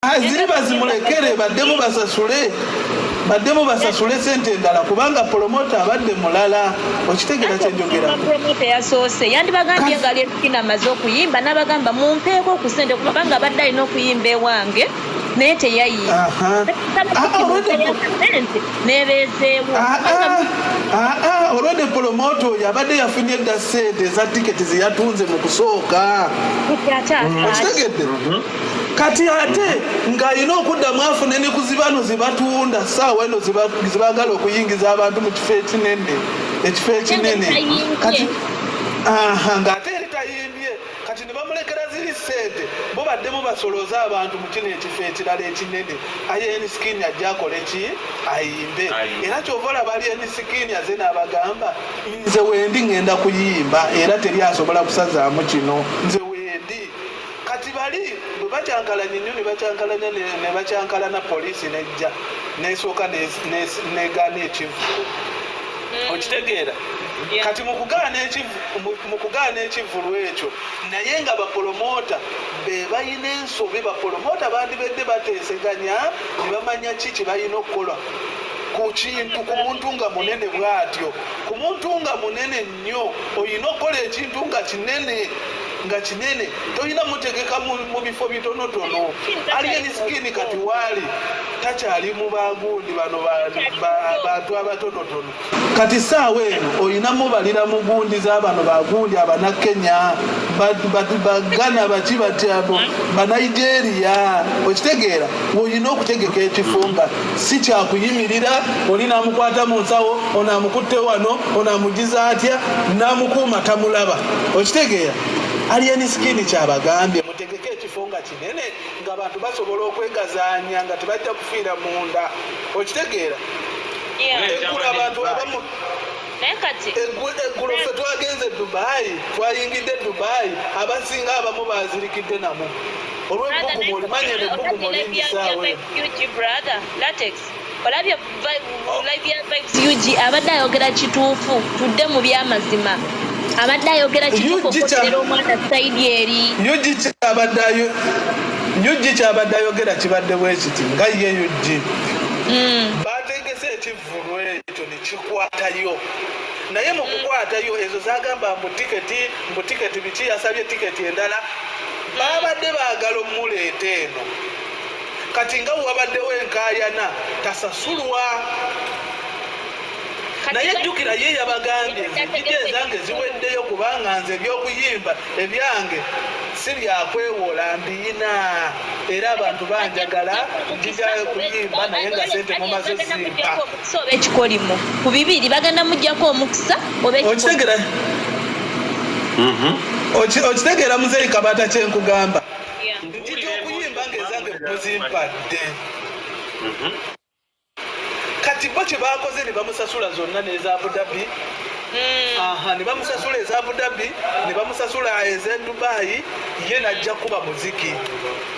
Aziri bazimulekere baddemu basasule sente endala kubanga promoter abadde mulala okitegera kyenjogera promoter yasoose yandibagambye nga lefina amaze okuyimba n'abagamba mumpeeko ku sente kubanga abadde alina okuyimba ewange naye teyayimba nebeezeewo olwedde promoter oyo abadde yafunye dda sente eza tiketi zeyatunze mu kusooka okitegedde kati ate ng'alina okuddamu afune ne ku zibano zibatunda saawa eno zibagala okuyingiza abantu mu kifo ekinene kati ng'ate eri tayimbye kati ne bamulekera ziri sente bo baddemu basolooza abantu mu kino ekifo ekirala ekinene aye enisikini ajja akole ki ayimbe era kyova olaba ali enisikini aze n'abagamba nze wendi ngenda kuyimba era teri asobola kusazaamu kino nze wendi kati bali bwe bacyankalanya nnyo ne bacyankalana poliisi nejja nesooka negaana ekivu okitegeera kati mu kugaana ekivulu ekyo naye nga bapromota be balina ensobi bapromota bandibedde bateeseganya ne bamanya ki balina okukola ku kintu ku muntu nga munene bw'atyo ku muntu nga munene nnyo olina okukola ekintu nga kinene tolina mutegeka mu bifo bitonotono aliyeni sikini kati waali takyali mu bagundi bano bantu abatonotono kati saawa eno olinamu balira mu gundi z'abano bagundi abanakenya bagana baki batyabo banigeria okitegeera olina okutegeka ekifo nga si kyakuyimirira olinamukwata mu nsawo onaamukutte wano onaamugiza atya n'amukuuma tamulaba okitegeera aliyeni sikini kyabagambye mutegeke ekifo nga kinene ng'abantu basobola okwegazaanya nga tebajja kufiira munda okitegeera eggulu abantu abamu eggulo ffe twagenze Dubai twayingidde Dubai abasinga abamu bazirikidde namu olw'ebbugumu olimanye nebbugumu olingisaawe olabye vibes abadde ayogera kituufu tudde mu byamazima abadde ayogera kituufu omwana saidi eri yugi kyabadde ayogera kibadde bwekiti nga ye yugi bategese ekivulu ekyo nekikwatayo naye mu kukwatayo ezo zagamba mbu tiketi biki yasabye tiketi endala babadde baagala omuleeta eno kati nga wabaddewo enkaayana tasasulwa naye jjukira ye yabagambye nzijja ezange ziweddeyo kubanga nze ebyokuyimba ebyange si byakwewola mbiina era abantu banjagala njija kuyimba naye nga sente mumaze zimpa oba ekikolimu ku bibiri bagenda mujjako omukisa oba okitegeera muzeeyi Kabata kyenkugamba njija okuyimba ng'ezange muzimpadde kati bo kye baakoze ne bamusasula zonna n'eza Abu Dhabi ne bamusasula eza Abu Dhabi ne bamusasula ez'e Dubai ye najja kuba muziki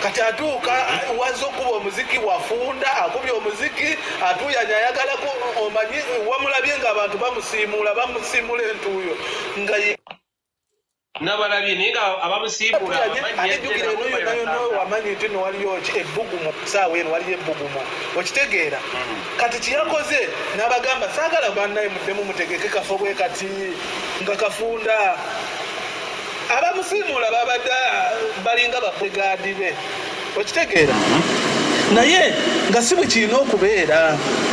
kati atuuka wazza okuba omuziki wafunda akubye omuziki atuyanya ayagalaku omanyi wamulabye ng'abantu bamusiimula entuuyo nga nabalabye naye nga abamusiibula ejjukira eno yonna wamanyi nti no waliyo ebbugumu saawa eno waliyo ebbugumu okitegeera kati kyeyakoze n'abagamba saagala bannaye muddemu mutegeke kafo bwe kati nga kafunda abamusiimula babadde balinga babodygaadi be okitegeera naye nga si bwe kirina okubeera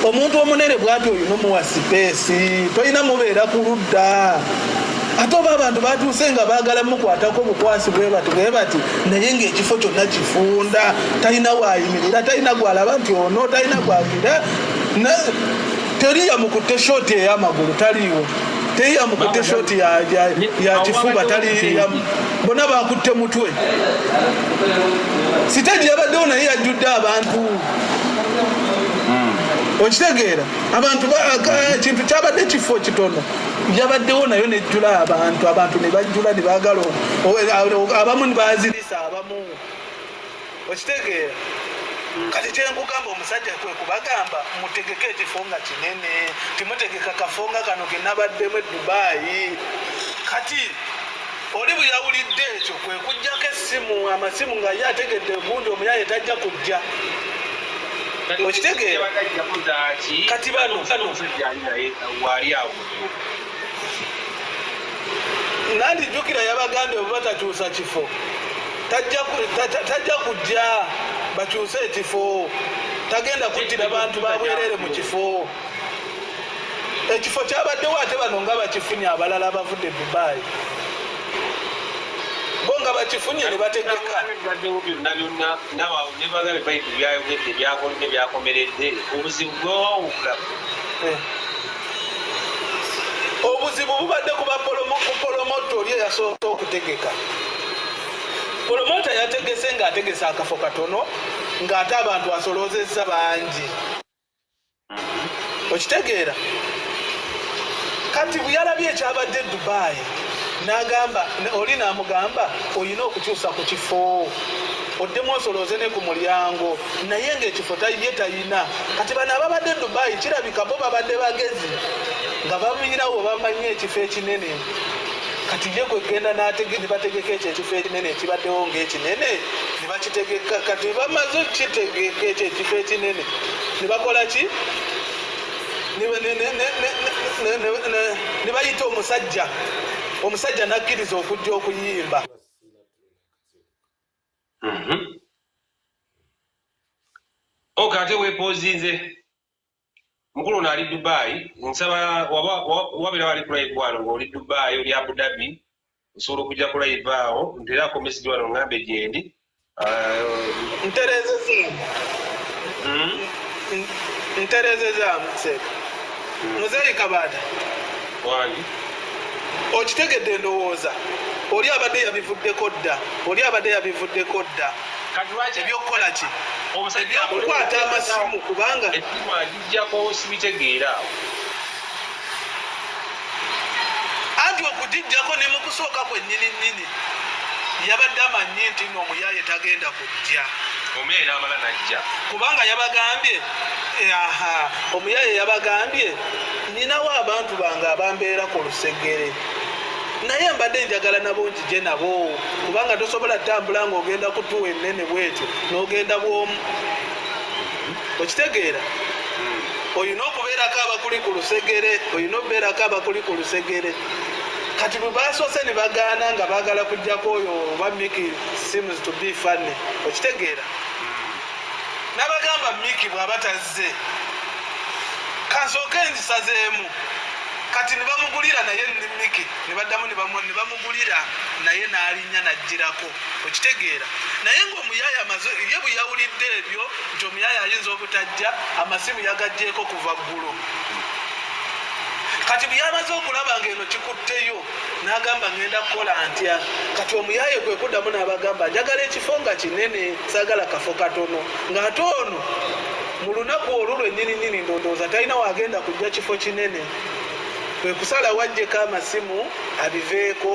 omuntu omunene bw'ati olina omuwa sipeesi tolina mubeera ku ludda ate oba abantu batuuse nga baagala mukwatako bukwasi bwe bati naye ng'ekifo kyonna kifunda talina waayimirira talina gwalaba nti ono talina gwagira teriya mukutte shooti ey'amagulu taliiwo teriya mukutte shooti ya kifuba taliya bonna bakutte mutwe siteegi yabaddewo naye yajjudde abantu okitegeera abantu ekintu kyabadde kifo kitono yabaddewo nayo nejjula abantu ne bajjula ne baagala abamu ne bazirisa abamu okitegeera kati kyenkugamba omusajja kwe kubagamba mutegeke ekifo nga kinene timutegeka kafo nga kano ke nabaddemu e Dubai kati oli bwe yawulidde ekyo kwe kujjako essimu amasimu nga ye ategedde gundi omuyaye tajja kujja okitegeera kati bano nandijjukira yabagambye bwe batakyusa kifo tajja kujja bakyuse ekifo tagenda kuttira bantu babwerere mu kifo ekifo kyabaddewo ate bano nga bakifunye abalala bavudde Dubai bo nga bakifunye ne bategeka obuzibu bubadde ku polomoto oli eyasooka okutegeka polomota yategese ng'ategesa akafo katono ng'ate abantu asolozezza bangi okitegeera kati bwe yalabye ekyabadde Dubai n'agamba oli n'amugamba olina okukyusa ku kifo oddemu osoloze ne ku mulyango naye ng'ekifo ye tayina kati bano ababadde Dubai kirabika bo babadde bagezi nga bamuyinawo bamanye ekifo ekinene kati ye kwegenda ne bategeka ekyo ekifo ekinene ekibaddewo ng'ekinene ne bakitegeka kati bamaze okukitegeka ekyo ekifo ekinene ne bakola ki ne bayita omusajja n'akkiriza okujja okuyimba ate weepozinze mukulu n'ali Dubai nsaba wabeera wali ku live wano ng'oli Dubai oli Abu Dhabi osobola okujja ku live awo nterako message wano ngambe gyendi nterezezaamu seeka muzeeyi Kabada wangi okitegedde ndowooza oli abadde yabivuddeko dda ebyokukola ki ebyokukwata amasimu kubanga esimu agijjako sibitegeera anti okugijjako ne mu kusooka kwennyini yabadde amanyi nti n'omuyaye tagenda kujja omuyaye n'amala najja kubanga yabagambye omuyaye yabagambye ninawo abantu bange abambeera ku lusegere naye mbadde njagala nabo njije nabo kubanga tosobola tambula ng'ogenda kutuwa ennene bwetyo n'ogenda bwomu okitegeera olina okubeerako abakuli ku lusegere kati bwe basoose ne bagaana nga baagala kujjako oyo oba Miki seems to be funny okitegeera n'abagamba Miki bw'aba tazze kansooke nzisazeemu kati ne bamugulira naye Miki ne baddamu ne bamugulira naye n'alinnya n'ajjirako okitegeera naye ng'omuyaye ye bwe yawulidde ebyo nti omuyaye ayinza obutajja amasimu yagajjeeko kuva ggulo kati bwe yamaze okulaba ng'eno kikutteyo n'agamba ngenda kukola ntya kati omuyaye kwe kuddamu n'abagamba njagala ekifo nga kinene saagala kafo katono ng'ate ono mu lunaku olwo lwennyini ndowooza talina wagenda kujja kifo kinene kwe kusala wajjeko amasimu abiveeko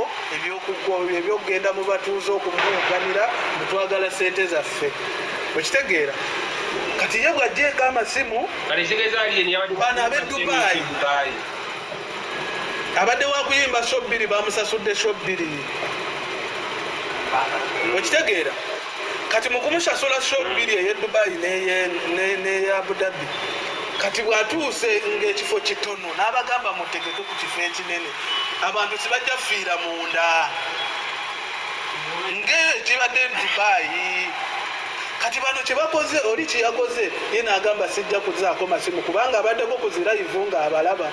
ebyokugenda mu batuuze okumuganira mutwagala sente zaffe okitegeera kati ye bwajjeeko amasimu bano ab'e Dubai abadde wakuyimba so 2 bamusasudde so 2 okitegeera kati mu kumusasula so 2 ey'e Dubai n'eya Abu Dhabi kati bw'atuuse ng'ekifo kitono n'abagamba mutegeke ku kifo ekinene abantu sibajja fiira munda ng'ekibadde Dubai kati bano kye bakoze oli kye yakoze ye n'agamba sijja kuzaako masimu kubanga abaddeko kuzirayivu ng'abalaba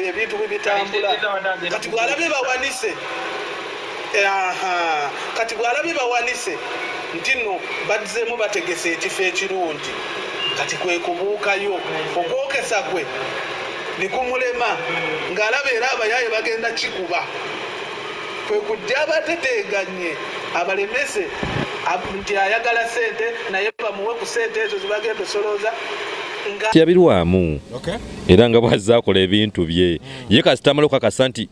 ebintu bwe bitambula kati bw'alabye bawanise nti nno baddizemu bategese ekifo ekirungi kati kwe kubuukayo okwokesa kwe ne kumulema ng'alaba era abayaye bagenda kikuba kwe kujja abateteeganye abalemese nti ayagala sente naye bamuwe ku sente ezo zibagenda osolooza yabirwamu era nga bwazza akola ebintu bye ye kasitamala okukakasa nti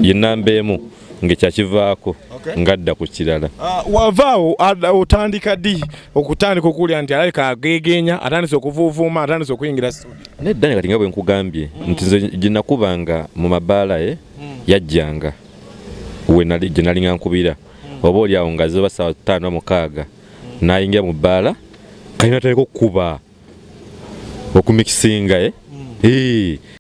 yenambeemu ngekyakivaako ngadda ku kirala wavaawo otandika ddi okutandika okulya nti alabika ageegenya atandise okuvuuvuuma atandise okuyingira nedda kati nga bwe nkugambye nti nze gye nakubanga mu mabaala yajjanga gye nali nga nkubira oba oli awo nga ziba ssaawa 5:06 n'ayingira mu bbaala kalina taleko okukuba okumikisinga